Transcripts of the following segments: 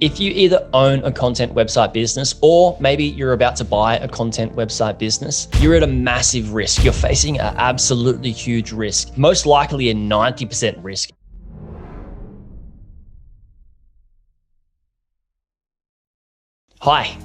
If you either own a content website business or maybe you're about to buy a content website business, you're at a massive risk. You're facing an absolutely huge risk, most likely a 90% risk. Hi,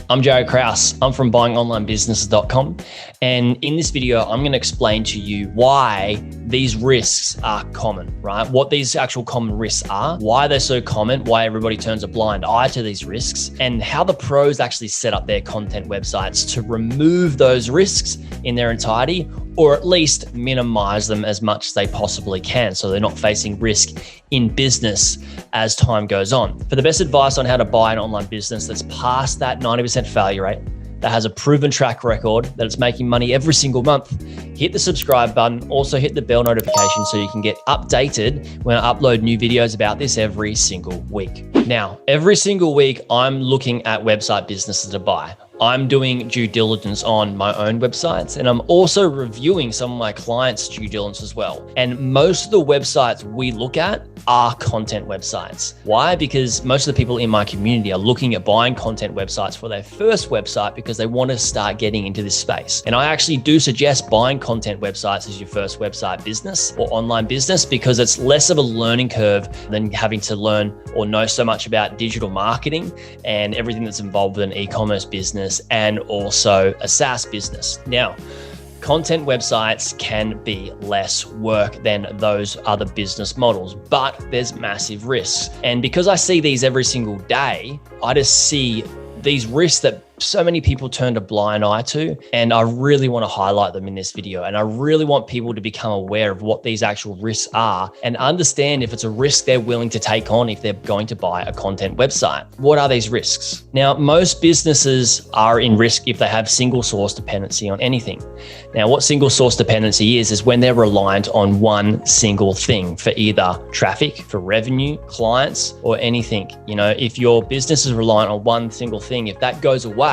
I'm Jaryd Krause. I'm from buyingonlinebusinesses.com. And in this video, I'm going to explain to you why these risks are common, right? What these actual common risks are, why they're so common, why everybody turns a blind eye to these risks, and how the pros actually set up their content websites to remove those risks in their entirety, or at least minimize them as much as they possibly can so they're not facing risk in business as time goes on. For the best advice on how to buy an online business that's past that 90% failure rate, that has a proven track record, that it's making money every single month, hit the subscribe button. Also hit the bell notification so you can get updated when I upload new videos about this every single week. Now, every single week, I'm looking at website businesses to buy. I'm doing due diligence on my own websites, and I'm also reviewing some of my clients' due diligence as well. And most of the websites we look at are content websites. Why? Because most of the people in my community are looking at buying content websites for their first website because they want to start getting into this space. And I actually do suggest buying content websites as your first website business or online business because it's less of a learning curve than having to learn or know so much about digital marketing and everything that's involved with an e-commerce business and also a SaaS business. Now, content websites can be less work than those other business models, but there's massive risks. And because I see these every single day, I just see these risks that so many people turned a blind eye to, and I really want to highlight them in this video. And I really want people to become aware of what these actual risks are and understand if it's a risk they're willing to take on if they're going to buy a content website. What are these risks? Now, most businesses are in risk if they have single source dependency on anything. Now, what single source dependency is when they're reliant on one single thing for either traffic, for revenue, clients, or anything. You know, if your business is reliant on one single thing, if that goes away,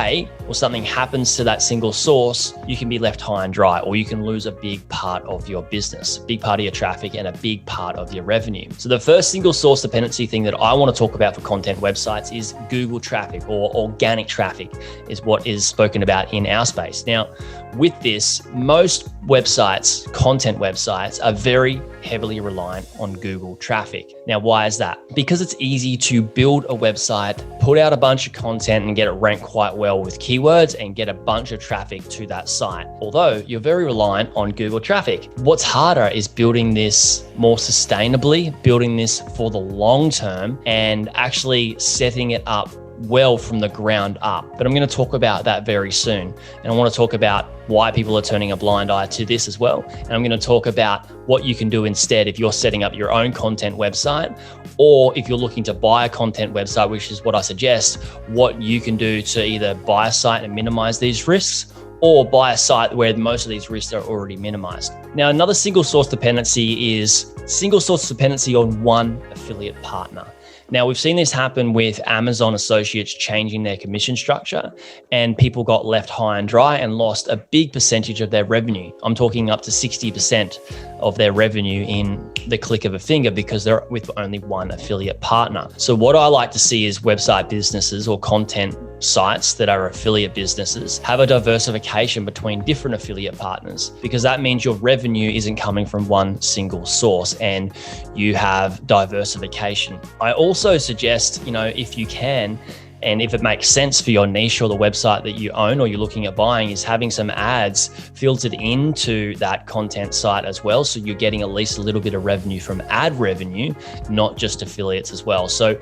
or something happens to that single source, you can be left high and dry, or you can lose a big part of your business, a big part of your traffic, and a big part of your revenue. So the first single source dependency thing that I want to talk about for content websites is Google traffic, or organic traffic is what is spoken about in our space. Now, with this, most websites, content websites, are very heavily reliant on Google traffic. Now, why is that? Because it's easy to build a website, put out a bunch of content and get it ranked quite well with keywords and get a bunch of traffic to that site. Although you're very reliant on Google traffic. What's harder is building this more sustainably, building this for the long term, and actually setting it up well from the ground up. But I'm going to talk about that very soon. And I want to talk about why people are turning a blind eye to this as well. And I'm going to talk about what you can do instead if you're setting up your own content website, or if you're looking to buy a content website, which is what I suggest, what you can do to either buy a site and minimize these risks, or buy a site where most of these risks are already minimized. Now, another single source dependency is single source dependency on one affiliate partner. Now, we've seen this happen with Amazon associates changing their commission structure, and people got left high and dry and lost a big percentage of their revenue. I'm talking up to 60% of their revenue in the click of a finger because they're with only one affiliate partner. So what I like to see is website businesses or content sites that are affiliate businesses have a diversification between different affiliate partners, because that means your revenue isn't coming from one single source and you have diversification. I also suggest, if you can, and if it makes sense for your niche or the website that you own or you're looking at buying, is having some ads filtered into that content site as well. So you're getting at least a little bit of revenue from ad revenue, not just affiliates as well. So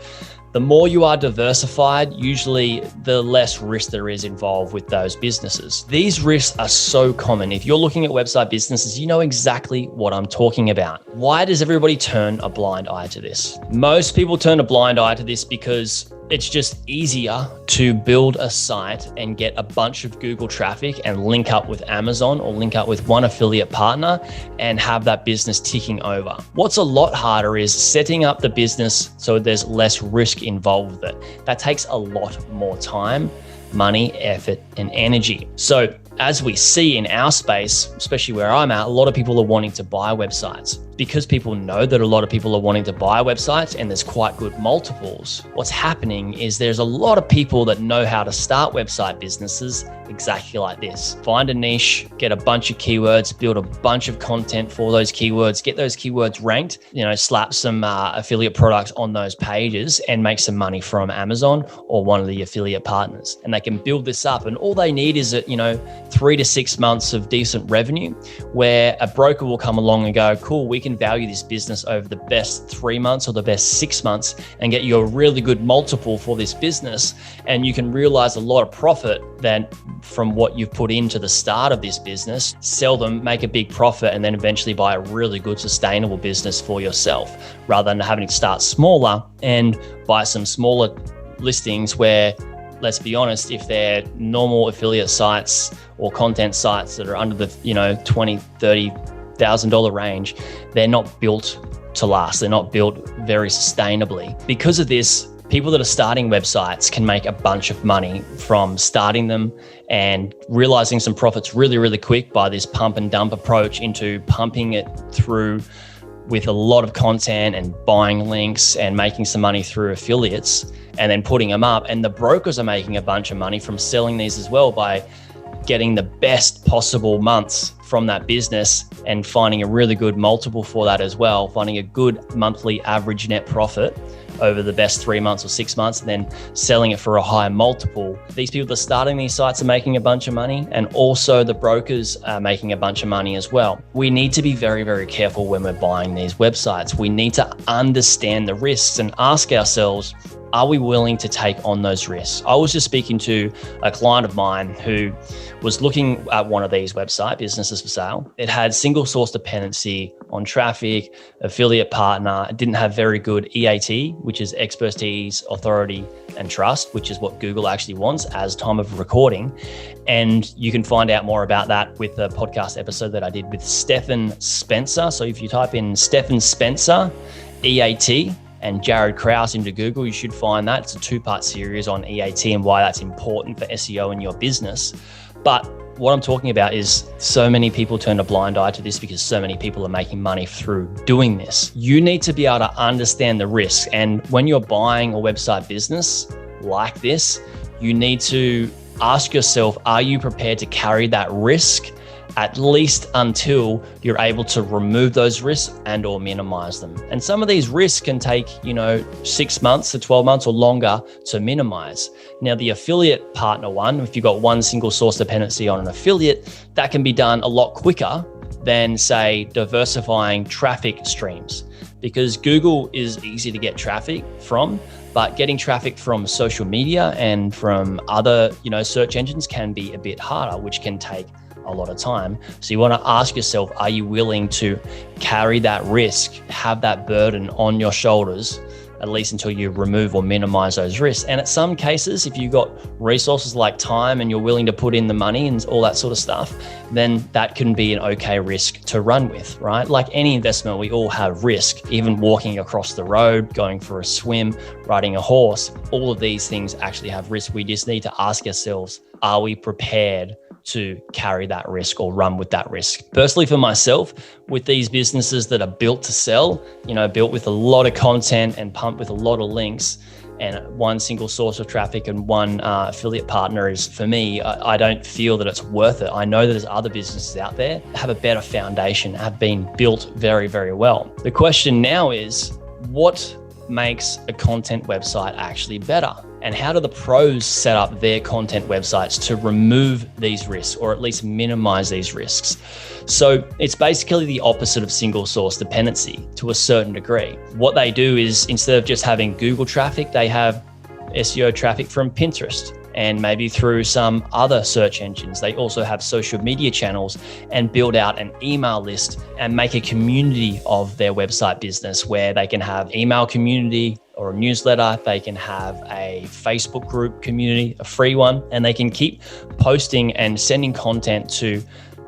the more you are diversified, usually the less risk there is involved with those businesses. These risks are so common. If you're looking at website businesses, you know exactly what I'm talking about. Why does everybody turn a blind eye to this? Most people turn a blind eye to this because it's just easier to build a site and get a bunch of Google traffic and link up with Amazon or link up with one affiliate partner and have that business ticking over. What's a lot harder is setting up the business so there's less risk involved with it. That takes a lot more time, money, effort, and energy. So as we see in our space, especially where I'm at, a lot of people are wanting to buy websites. Because people know that a lot of people are wanting to buy websites and there's quite good multiples, what's happening is there's a lot of people that know how to start website businesses exactly like this. Find a niche, get a bunch of keywords, build a bunch of content for those keywords, get those keywords ranked, slap some affiliate products on those pages and make some money from Amazon or one of the affiliate partners. And they can build this up. And all they need is 3 to 6 months of decent revenue where a broker will come along and go, cool, we can value this business over the best 3 months or the best 6 months and get you a really good multiple for this business. And you can realize a lot of profit then from what you've put into the start of this business, sell them, make a big profit, and then eventually buy a really good sustainable business for yourself rather than having to start smaller and buy some smaller listings where, let's be honest, if they're normal affiliate sites or content sites that are under the $20,000, $30,000 range, they're not built to last. They're not built very sustainably. Because of this, people that are starting websites can make a bunch of money from starting them and realizing some profits really, really quick by this pump and dump approach into pumping it through with a lot of content and buying links and making some money through affiliates and then putting them up. And the brokers are making a bunch of money from selling these as well by getting the best possible months from that business and finding a really good multiple for that as well, finding a good monthly average net profit over the best 3 months or 6 months, and then selling it for a higher multiple. These people that are starting these sites are making a bunch of money, and also the brokers are making a bunch of money as well. We need to be very, very careful when we're buying these websites. We need to understand the risks and ask ourselves, are we willing to take on those risks? I was just speaking to a client of mine who was looking at one of these website businesses for sale. It had single source dependency on traffic, affiliate partner. It didn't have very good E.A.T, which is expertise, authority, and trust, which is what Google actually wants as time of recording. And you can find out more about that with the podcast episode that I did with Stephen Spencer. So if you type in Stephen Spencer, E.A.T, and Jaryd Krause into Google, you should find that. It's a 2-part series on E.A.T and why that's important for SEO in your business. But what I'm talking about is so many people turn a blind eye to this because so many people are making money through doing this. You need to be able to understand the risk. And when you're buying a website business like this, you need to ask yourself, are you prepared to carry that risk at least until you're able to remove those risks and or minimize them? And some of these risks can take 6 months to 12 months or longer to minimize. Now, the affiliate partner one, if you've got one single source dependency on an affiliate, that can be done a lot quicker than, say, diversifying traffic streams, because Google is easy to get traffic from, but getting traffic from social media and from other search engines can be a bit harder, which can take a lot of time. So you want to ask yourself, are you willing to carry that risk, have that burden on your shoulders, at least until you remove or minimize those risks? And at some cases, if you've got resources like time and you're willing to put in the money and all that sort of stuff, then that can be an okay risk to run with, right? Like any investment, we all have risk. Even walking across the road, going for a swim, riding a horse, all of these things actually have risk. We just need to ask ourselves, are we prepared to carry that risk or run with that risk? Personally, for myself, with these businesses that are built to sell, built with a lot of content and pumped with a lot of links and one single source of traffic and one affiliate partner is, for me, I don't feel that it's worth it. I know that there's other businesses out there that have a better foundation, have been built very, very well. The question now is, what makes a content website actually better? And how do the pros set up their content websites to remove these risks or at least minimize these risks? So it's basically the opposite of single source dependency to a certain degree. What they do is, instead of just having Google traffic, they have SEO traffic from Pinterest and maybe through some other search engines. They also have social media channels and build out an email list and make a community of their website business where they can have email community or a newsletter. They can have a Facebook group community, a free one, and they can keep posting and sending content to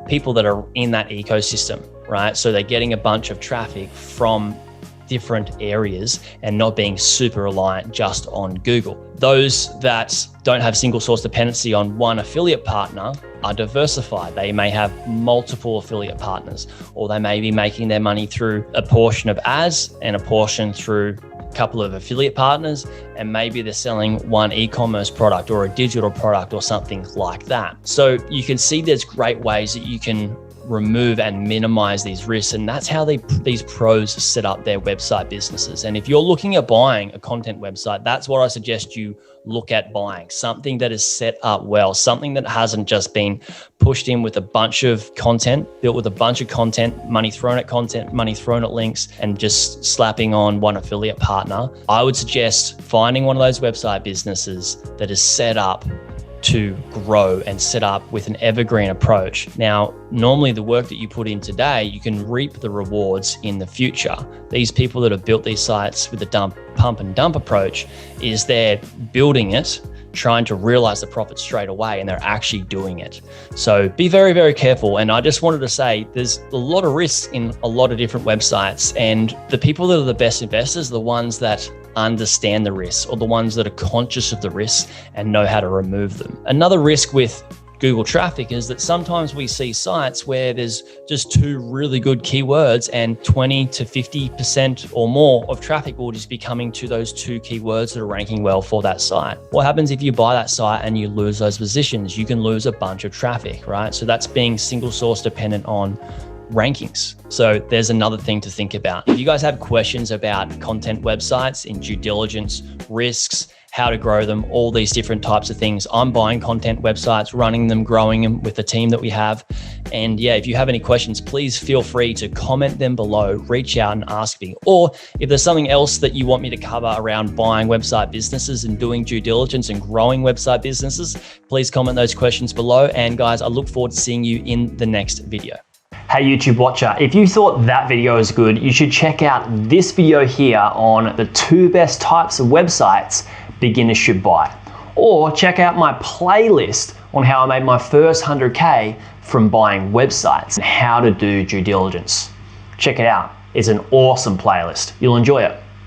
people that are in that ecosystem, right? So they're getting a bunch of traffic from different areas and not being super reliant just on Google. Those that don't have single source dependency on one affiliate partner are diversified. They may have multiple affiliate partners, or they may be making their money through a portion of ads and a portion through a couple of affiliate partners, and maybe they're selling one e-commerce product or a digital product or something like that. So you can see there's great ways that you can remove and minimize these risks. And that's how these pros set up their website businesses. And if you're looking at buying a content website, that's what I suggest you look at buying. Something that is set up well, something that hasn't just been pushed in with a bunch of content, built with a bunch of content, money thrown at links, and just slapping on one affiliate partner. I would suggest finding one of those website businesses that is set up to grow and set up with an evergreen approach. Now, normally the work that you put in today, you can reap the rewards in the future. These people that have built these sites with the pump and dump approach is they're building it, trying to realize the profit straight away, and they're actually doing it. So be very, very careful. And I just wanted to say there's a lot of risks in a lot of different websites, and the people that are the best investors are the ones that understand the risks, or the ones that are conscious of the risks and know how to remove them. Another risk with Google traffic is that sometimes we see sites where there's just two really good keywords and 20 to 50% or more of traffic will just be coming to those two keywords that are ranking well for that site. What happens if you buy that site and you lose those positions? You can lose a bunch of traffic, right? So that's being single source dependent on rankings. So there's another thing to think about. If you guys have questions about content websites in due diligence, risks, how to grow them, all these different types of things, I'm buying content websites, running them, growing them with the team that we have. And yeah, if you have any questions, please feel free to comment them below, reach out and ask me. Or if there's something else that you want me to cover around buying website businesses and doing due diligence and growing website businesses, please comment those questions below. And guys, I look forward to seeing you in the next video. Hey YouTube watcher, if you thought that video was good, you should check out this video here on the 2 best types of websites beginners should buy. Or check out my playlist on how I made my first 100K from buying websites and how to do due diligence. Check it out. It's an awesome playlist. You'll enjoy it.